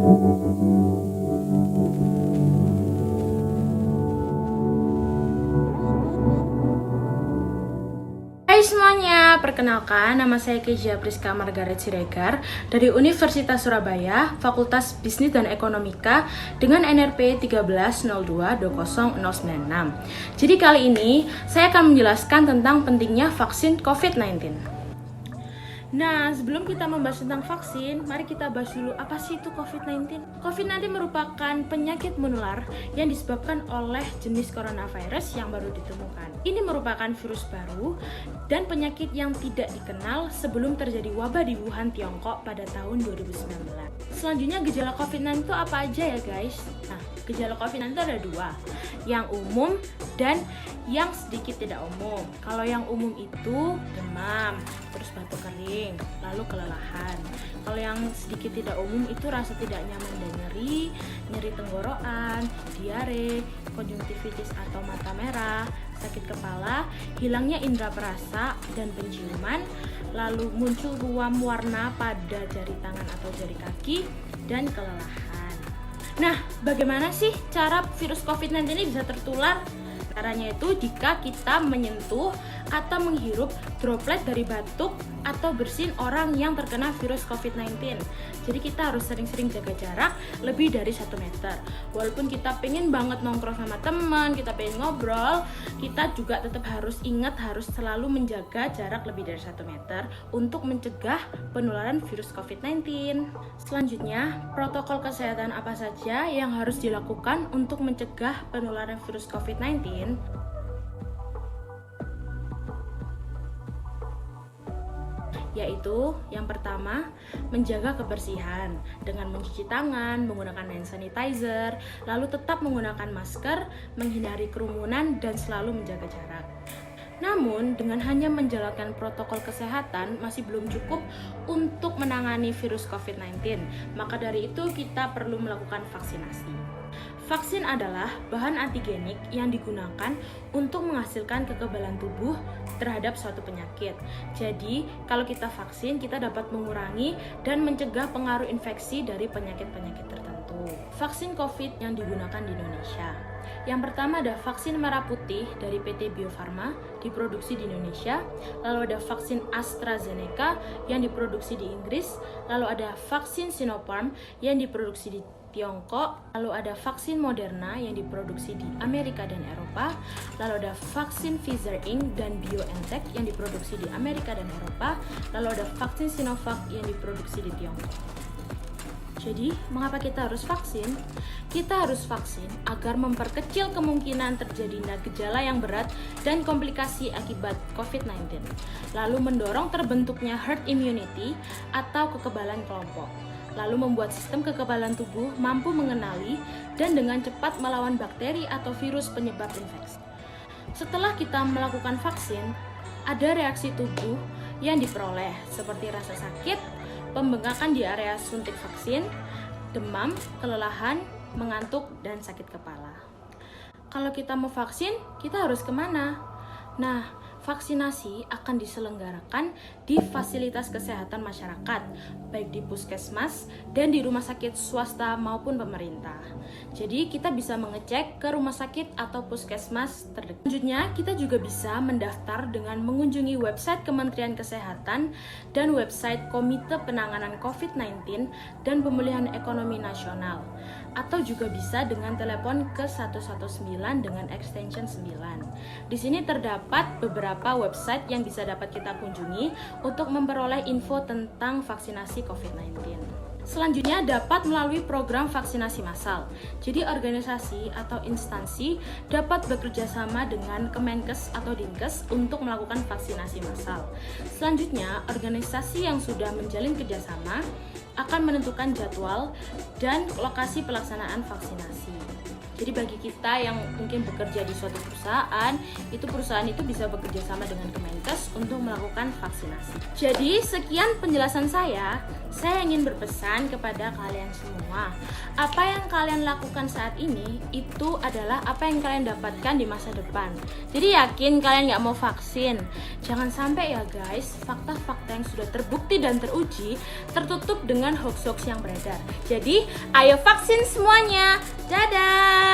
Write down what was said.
Hai semuanya, perkenalkan nama saya Kezia Priska Margaret Siregar dari Universitas Surabaya, Fakultas Bisnis dan Ekonomika dengan NRP 1302200096. Jadi kali ini saya akan menjelaskan tentang pentingnya vaksin COVID-19. Nah, sebelum kita membahas tentang vaksin, mari kita bahas dulu apa sih itu COVID-19. COVID-19 merupakan penyakit menular yang disebabkan oleh jenis coronavirus yang baru ditemukan. Ini merupakan virus baru dan penyakit yang tidak dikenal sebelum terjadi wabah di Wuhan, Tiongkok pada tahun 2019. Selanjutnya, gejala COVID-19 itu apa aja ya guys? Nah, gejala COVID-19 itu ada dua, yang umum dan yang sedikit tidak umum. Kalau yang umum itu demam, terus batuk kering, lalu kelelahan. Kalau yang sedikit tidak umum itu rasa tidak nyaman dan nyeri tenggorokan, diare, konjungtivitis atau mata merah, sakit kepala, hilangnya indera perasa dan penciuman, lalu muncul ruam warna pada jari tangan atau jari kaki, dan kelelahan. Nah, bagaimana sih cara virus COVID-19 ini bisa tertular? Caranya itu jika kita menyentuh atau menghirup droplet dari batuk atau bersin orang yang terkena virus COVID-19. Jadi kita harus sering-sering jaga jarak lebih dari 1 meter. Walaupun kita pengen banget nongkrong sama teman, kita pengen ngobrol, kita juga tetap harus ingat harus selalu menjaga jarak lebih dari 1 meter untuk mencegah penularan virus COVID-19. Selanjutnya, protokol kesehatan apa saja yang harus dilakukan untuk mencegah penularan virus COVID-19? Yaitu yang pertama, menjaga kebersihan dengan mencuci tangan, menggunakan hand sanitizer, lalu tetap menggunakan masker, menghindari kerumunan, dan selalu menjaga jarak. Namun, dengan hanya menjalankan protokol kesehatan masih belum cukup untuk menangani virus COVID-19. Maka dari itu kita perlu melakukan vaksinasi. Vaksin adalah bahan antigenik yang digunakan untuk menghasilkan kekebalan tubuh terhadap suatu penyakit. Jadi, kalau kita vaksin, kita dapat mengurangi dan mencegah pengaruh infeksi dari penyakit-penyakit tertentu. Vaksin COVID yang digunakan di Indonesia. Yang pertama ada vaksin merah putih dari PT Bio Farma, diproduksi di Indonesia. Lalu ada vaksin AstraZeneca yang diproduksi di Inggris. Lalu ada vaksin Sinopharm yang diproduksi di Tiongkok, lalu ada vaksin Moderna yang diproduksi di Amerika dan Eropa, lalu ada vaksin Pfizer Inc. dan BioNTech yang diproduksi di Amerika dan Eropa, lalu ada vaksin Sinovac yang diproduksi di Tiongkok. Jadi, mengapa kita harus vaksin? Kita harus vaksin agar memperkecil kemungkinan terjadinya gejala yang berat dan komplikasi akibat COVID-19, lalu mendorong terbentuknya herd immunity atau kekebalan kelompok, lalu membuat sistem kekebalan tubuh mampu mengenali dan dengan cepat melawan bakteri atau virus penyebab infeksi. Setelah kita melakukan vaksin, ada reaksi tubuh yang diperoleh seperti rasa sakit, pembengkakan di area suntik vaksin, demam, kelelahan, mengantuk, dan sakit kepala. Kalau kita mau vaksin, kita harus kemana? Nah, vaksinasi akan diselenggarakan di fasilitas kesehatan masyarakat, baik di puskesmas dan di rumah sakit swasta maupun pemerintah. Jadi kita bisa mengecek ke rumah sakit atau puskesmas terdekat. Selanjutnya, kita juga bisa mendaftar dengan mengunjungi website Kementerian Kesehatan dan website Komite Penanganan COVID-19 dan Pemulihan Ekonomi Nasional, atau juga bisa dengan telepon ke 119 dengan extension 9. Di sini terdapat beberapa website yang bisa dapat kita kunjungi untuk memperoleh info tentang vaksinasi COVID-19. Selanjutnya dapat melalui program vaksinasi massal. Jadi organisasi atau instansi dapat bekerja sama dengan Kemenkes atau Dinkes untuk melakukan vaksinasi massal. Selanjutnya, organisasi yang sudah menjalin kerjasama akan menentukan jadwal dan lokasi pelaksanaan vaksinasi. Jadi bagi kita yang mungkin bekerja di suatu perusahaan itu bisa bekerja sama dengan Kemenkes untuk melakukan vaksinasi. Jadi sekian penjelasan saya ingin berpesan kepada kalian semua. Apa yang kalian lakukan saat ini itu adalah apa yang kalian dapatkan di masa depan. Jadi yakin kalian gak mau vaksin. Jangan sampai ya guys, fakta-fakta yang sudah terbukti dan teruji tertutup dengan hoax-hoax yang beredar. Jadi ayo vaksin semuanya. Dadah.